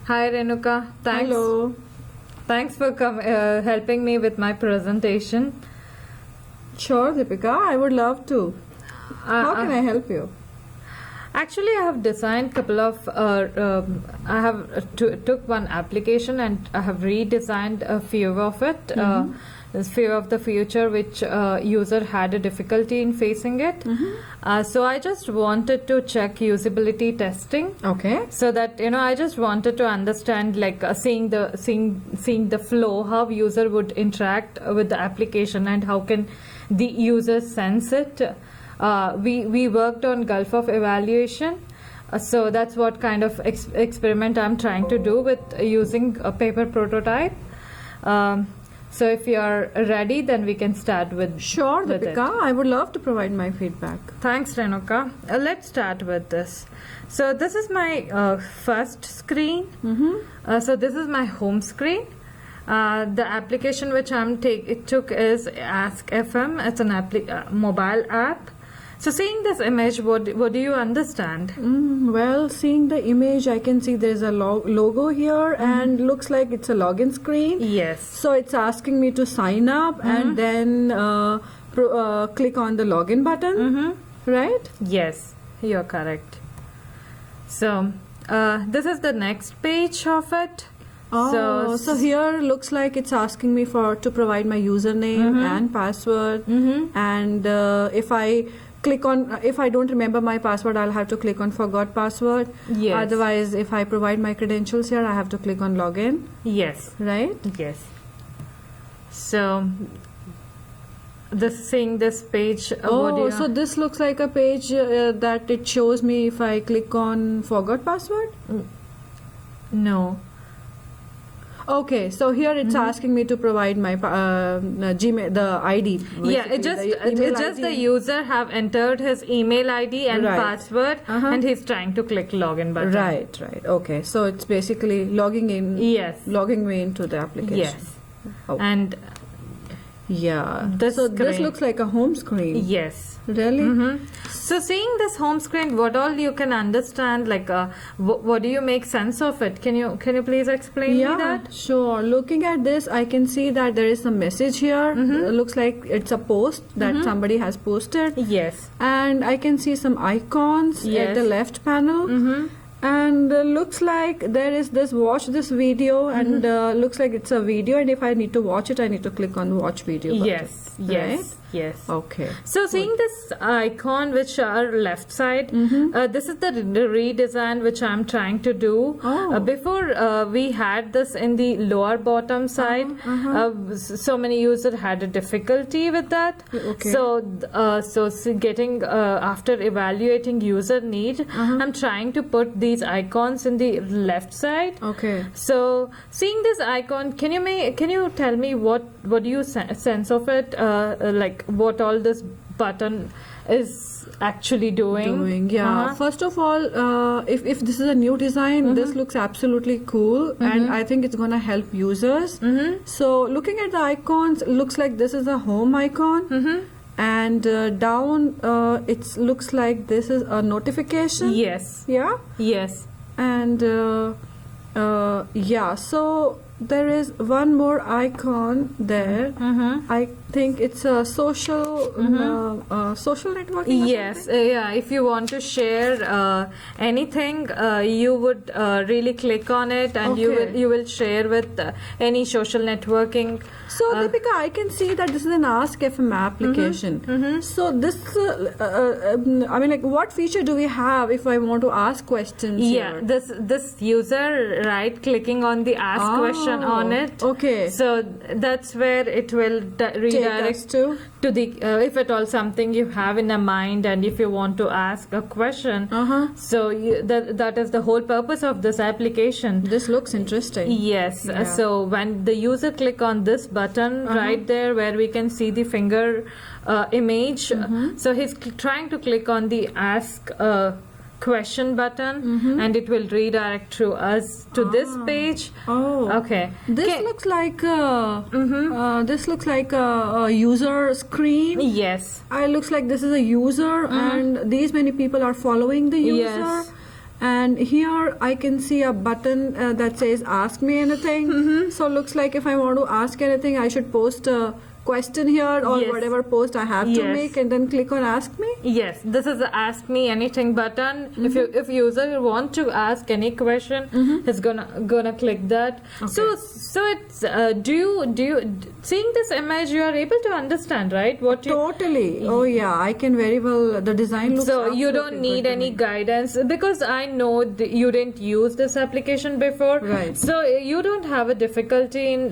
Hi Renuka, thanks. Hello. Thanks for helping me with my presentation. Sure, Deepika, I would love to. How can I help you? Actually, I have designed couple of. I have took one application and I have redesigned a few of it. This few of the future which user had a difficulty in facing it. So I just wanted to check usability testing. Okay. So that I just wanted to understand, like seeing the flow, how user would interact with the application and how can the user sense it. We worked on Gulf of evaluation. So that's what kind of experiment I'm trying to do with using a paper prototype. So if you are ready, then we can start with. Sure, with Deepika, it. I would love to provide my feedback. Thanks, Renuka. Let's start with this. So this is my first screen. So this is my home screen. The application which it took is Ask FM. It's an mobile app. So seeing this image, what do you understand? Well, seeing the image, I can see there's a logo here and looks like it's a login screen. Yes. So it's asking me to sign up and then click on the login button, right? Yes, you're correct. So this is the next page of it. Oh, so here looks like it's asking me to provide my username and password, and if I don't remember my password, I'll have to click on forgot password. Yes. Otherwise, if I provide my credentials here, I have to click on login. Yes. Right? Yes. So seeing this page. So this looks like a page that it shows me if I click on forgot password? No. Okay, so here it's asking me to provide my Gmail, the ID. Yeah, it's just the user have entered his email ID and password, and he's trying to click login button. Right. Okay, so it's basically logging in. Yes. Logging me into the application. Yes. Oh. And this looks like a home screen. Yes. Really? So seeing this home screen, what all you can understand, like what do you make sense of it? Can you please explain me that? Sure. Looking at this, I can see that there is a message here. Looks like it's a post that somebody has posted. Yes. And I can see some icons at the left panel. And looks like there is this watch this video and looks like it's a video, and if I need to watch it, I need to click on watch video button. Yes. Okay. So seeing this icon which are left side, this is the redesign which I'm trying to do. Before we had this in the lower bottom side. So many users had a difficulty with that. Okay. So getting after evaluating user need, I'm trying to put these icons in the left side. Okay. So seeing this icon, can you tell me what do you sense of it? Like what all this button is actually doing? First of all, if this is a new design, this looks absolutely cool, and I think it's gonna help users. So looking at the icons, looks like this is a home icon. And down it looks like this is a notification. Yes. Yes. And so there is one more icon there. I think it's a social networking. Yes. If you want to share anything, you would really click on it, and you will share with any social networking. So Deepika, I can see that this is an Ask FM application. So this, I mean, like, what feature do we have if I want to ask questions? Yeah, this user clicking on the ask question on it. Okay. So that's where it will redirect to the if at all something you have in a mind, and if you want to ask a question. So that is the whole purpose of this application. This looks interesting. Yes. So when the user click on this button right there where we can see the finger image, so he's trying to click on the ask question button, and it will redirect to us to this page. Okay. This looks like a user screen. Yes. It looks like this is a user, and these many people are following the user. Yes. And here I can see a button that says ask me anything. So looks like if I want to ask anything, I should post a question here or Yes. whatever post I have to Yes. make, and then click on ask me. Yes, this is the ask me anything button. If user want to ask any question, he's gonna click that. So it's do you seeing this image, you are able to understand, right? What you Totally. Oh yeah, I can very well. The design looks. so you don't absolutely need good to any me. guidance, because I know you didn't use this application before, Right. so you don't have a difficulty in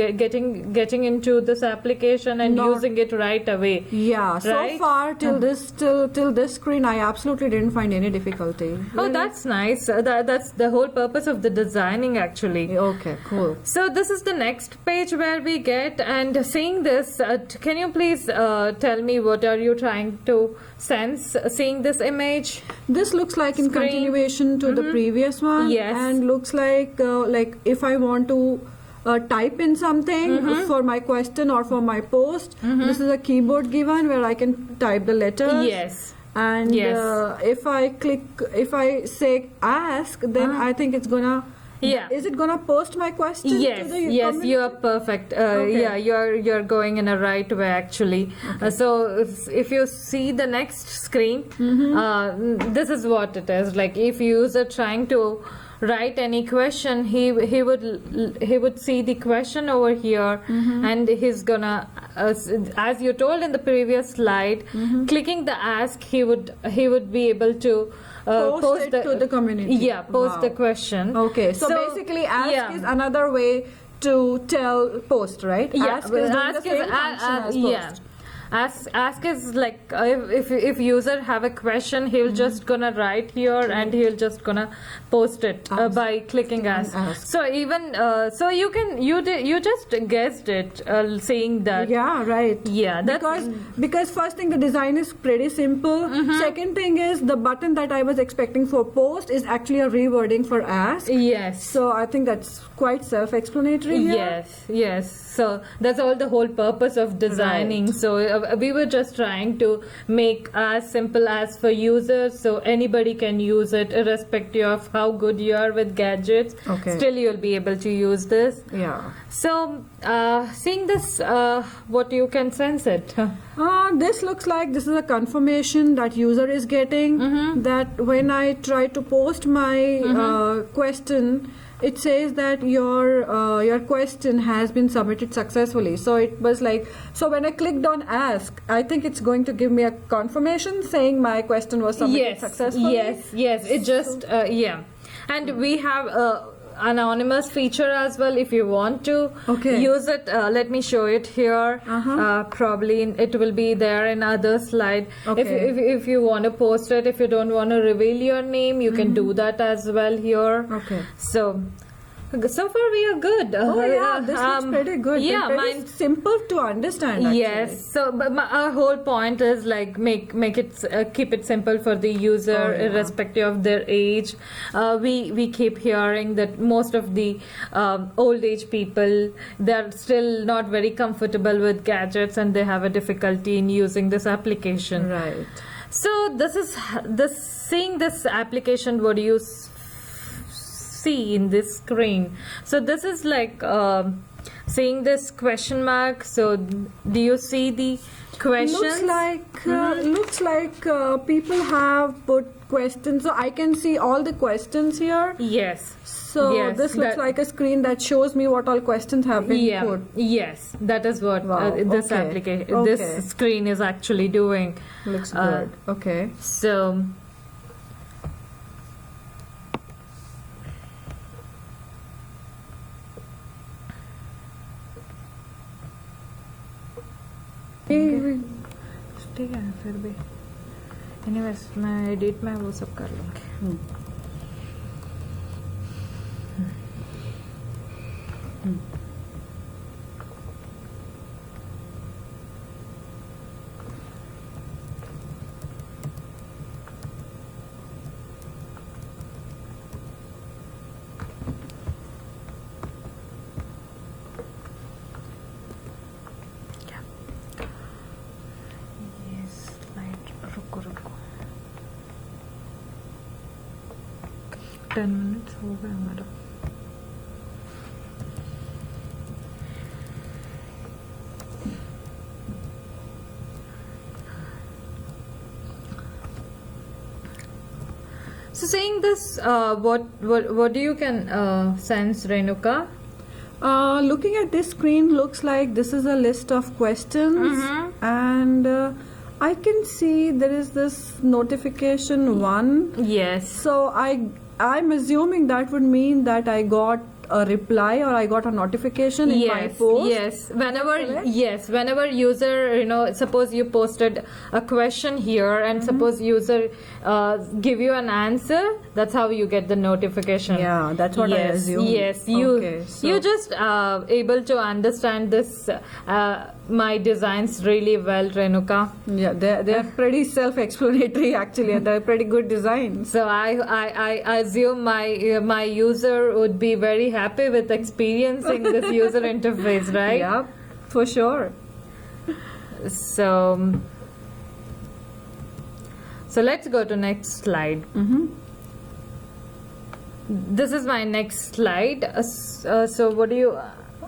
getting into this application and Not- using it right away. Yeah. So Right? far till this screen, I absolutely didn't find any difficulty. Oh, that's nice. That's the whole purpose of the designing, actually. Okay. Cool. So this is the next page where we get, and seeing this, can you please tell me what are you trying to sense seeing this image? This looks like in Screen. continuation to the previous one. Yes. And looks like if I want to type in something for my question or for my post, this is a keyboard given where I can type the letters. Yes. And Yes. if I say ask, then I think it's gonna. Yeah. Is it gonna post my question? Yes, to the yes, community? you are perfect. Okay. Yeah, you're going in a right way, actually. So if you see the next screen, this is what it is. Like if user trying to write any question, he would see the question over here, and he's gonna, as you told in the previous slide, clicking the ask, he would be able to. Post it to the community. Yeah, post Wow. the question. Okay, so basically, ask yeah. is another way to tell post, right? Yeah, Ask is doing the same function as post. yeah. Ask is like if user have a question, he'll just gonna write here and he'll just gonna post it by clicking ask. ask. So even so you just guessed it, saying that. Yeah, right. Yeah, that's Because first thing, the design is pretty simple. Second thing is the button that I was expecting for post is actually a rewording for ask. yes. So I think that's quite self-explanatory here. Yes. So that's all the whole purpose of designing. Right. So we were just trying to make as simple as for users, so anybody can use it irrespective of how good you are with gadgets. Okay. Still, you'll be able to use this. Yeah. So seeing this, what you can sense it. This looks like this is a confirmation that user is getting that when I try to post my question, it says that your question has been submitted successfully. So it was like, so when I clicked on ask, I think it's going to give me a confirmation saying my question was submitted successfully. Yes. It just yeah, and we have anonymous feature as well if you want to use it. Let me show it here. Probably it will be there in other slide. If you want to post it, if you don't want to reveal your name, you can do that as well here. Okay. So far we are good. Oh yeah, this looks pretty good. Yeah, pretty mine. simple to understand. Actually. Yes. So, but our whole point is like make it keep it simple for the user, irrespective of their age. We keep hearing that most of the old age people, they're still not very comfortable with gadgets and they have a difficulty in using this application. Right. So seeing this application, what do you see in this screen? So this is like seeing this question mark. So do you see the questions? Looks like people have put questions. So I can see all the questions here. Yes. So Yes, this looks like a screen that shows me what all questions have been put. Yes, that is what this okay. application, Okay. this screen is actually doing. Looks good. Okay. So ठीक है फिर भी anyways मैं edit में वो सब कर लूँगी. ये स्लाइड रुको 10 minutes हो गया हमारा. So saying this, what do you can sense, Renuka? Looking at this screen, looks like this is a list of questions, and I can see there is this notification 1. Yes. So I'm assuming that would mean that I got a reply or I got a notification in my post. Yes. Whenever Correct? whenever user, suppose you posted a question here, and suppose user give you an answer, that's how you get the notification. Yeah, that's what I assume. Yes, you Okay, so- you just able to understand this my designs really well, Renuka. Yeah, they're pretty self-explanatory actually, and they're pretty good designs. So I assume my user would be very happy with experiencing this user interface, right? Yeah, for sure. So let's go to next slide. This is my next slide. So what do you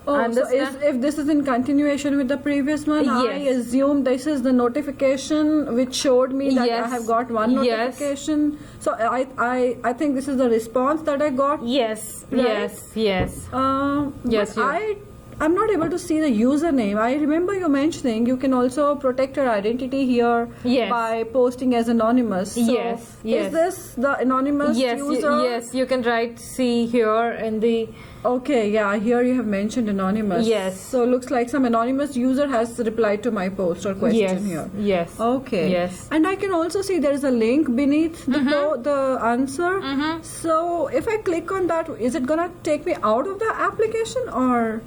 Oh, so understand? if this is in continuation with the previous one, I Yes. assume this is the notification which showed me that Yes. I have got one Yes. notification. So I think this is the response that I got. Yes, Right? yes, yes. Yes, but I'm not able to see the username. I remember you mentioning you can also protect your identity here Yes. by posting as anonymous. So Yes, yes. Is this the anonymous Yes, user? yes, you can write C here in the Okay, yeah, here you have mentioned anonymous. Yes. So looks like some anonymous user has replied to my post or question yes, here. yes. Okay. Yes. And I can also see there is a link beneath the answer. So if I click on that, is it gonna take me out of the application or?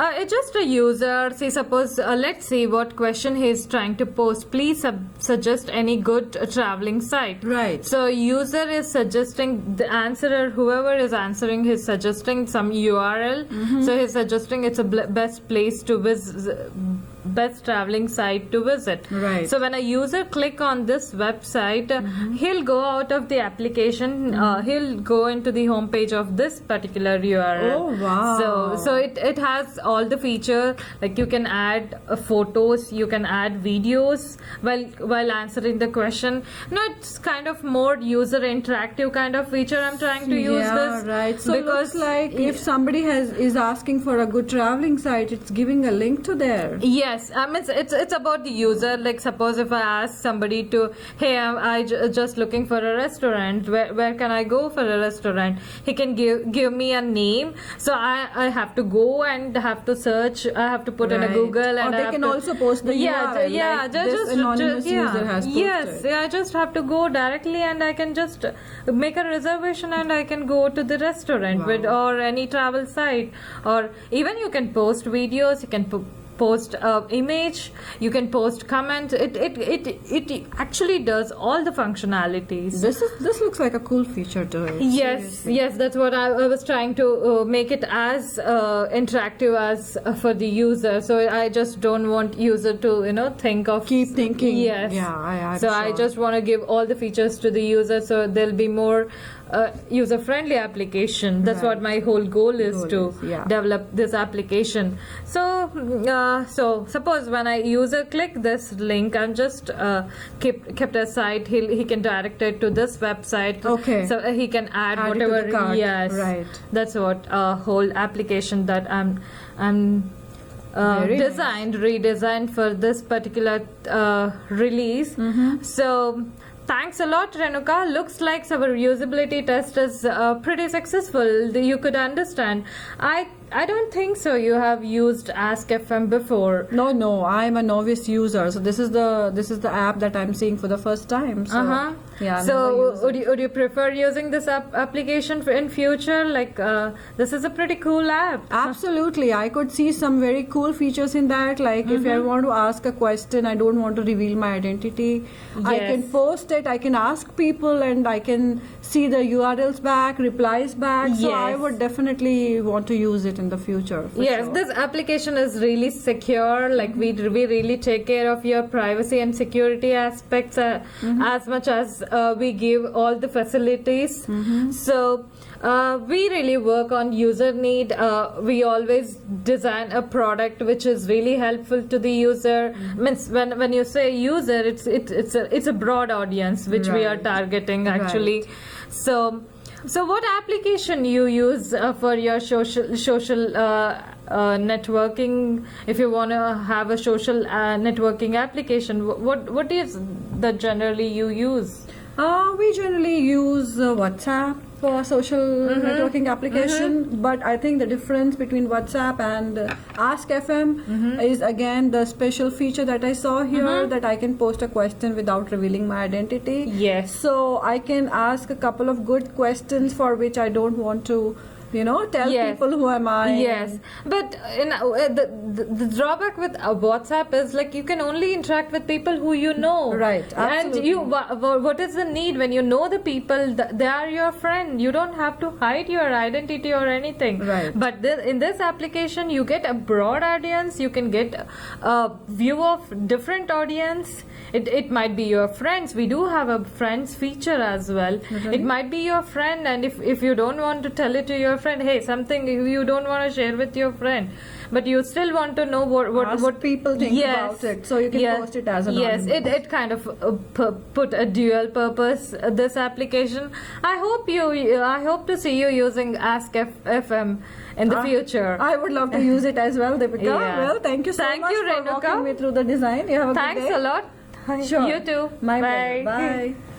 It's just a user. See, suppose let's see what question he is trying to post. Please suggest any good traveling site. Right. So user is suggesting, the answerer, whoever is answering, is suggesting some URL. So he's suggesting it's a best place to visit, best traveling site to visit. Right. So when a user click on this website, he'll go out of the application. He'll go into the home page of this particular URL. Oh, wow. So it has all the feature, like you can add photos, you can add videos while answering the question. No, it's kind of more user interactive kind of feature. I'm trying to use this. Right. So because looks like if somebody is asking for a good traveling site, it's giving a link to there. Yes, I mean it's about the user. Like suppose if I ask somebody to, hey, I just looking for a restaurant. Where can I go for a restaurant? He can give me a name. So I have to go and have to search. I have to put in a Right. Google, and Or I they have can to, also post the URL, like this anonymous user has posted. Yes, I just have to go directly, and I can just make a reservation, and I can go to the restaurant with or any travel site, or even you can post videos. You can post image, you can post comment. It actually does all the functionalities. This looks like a cool feature to it. Yes, that's what I was trying to make it as interactive as for the user. So I just don't want user to think of Keep thinking. Yes. Yeah, I'm so I sure. just want to give all the features to the user, so there'll be more user-friendly application. That's what my whole goal is to develop this application. So suppose when I user click this link, I'm just kept aside. He can direct it to this website. Okay. So he can add Add it to whatever. the cart. Yes. Right. That's what whole application that I'm Very nice. redesigned for this particular release. So thanks a lot, Renuka. Looks like our usability test is pretty successful. You could understand. I don't think so. You have used Ask.fm before. No, I'm a novice user. So this is the app that I'm seeing for the first time. So yeah. I've never So used would you prefer using this application in future? Like this is a pretty cool app. Absolutely. I could see some very cool features in that. Like if I want to ask a question, I don't want to reveal my identity. I can post it, I can ask people, and I can see the URLs back, replies back. So I Yes. would definitely want to use it in the future. for Yes, sure. this application is really secure. Like we really take care of your privacy and security aspects as much as we give all the facilities. So we really work on user need. We always design a product which is really helpful to the user. Means when you say user, it's a broad audience which we are Right. targeting actually. So what application you use for your social networking? If you want to have a social networking application, what is that generally you use? We generally use WhatsApp for social networking application, but I think the difference between WhatsApp and Ask FM is again the special feature that I saw here, that I can post a question without revealing my identity. Yes. So I can ask a couple of good questions for which I don't want to, tell Yes. people who am I. Yes, but the drawback with WhatsApp is like you can only interact with people who you know. Right, And absolutely. what is the need when you know the people? They are your friend. You don't have to hide your identity or anything. Right. But in this application, you get a broad audience. You can get a view of different audience. It might be your friends. We do have a friends feature as well. It might be your friend, and if you don't want to tell it to your friend, hey, something you don't want to share with your friend, but you still want to know what people think about it, so you can post it as an yes. anonymous. It kind of put a dual purpose this application. I hope to see you using Ask FM in the future. I would love to use it as well, Deepika. Yeah. Well, thank you so Thank much you, for Renuka. walking me through the design. You have a Thanks good day. a lot. Sure. You too. My Bye. pleasure. Bye.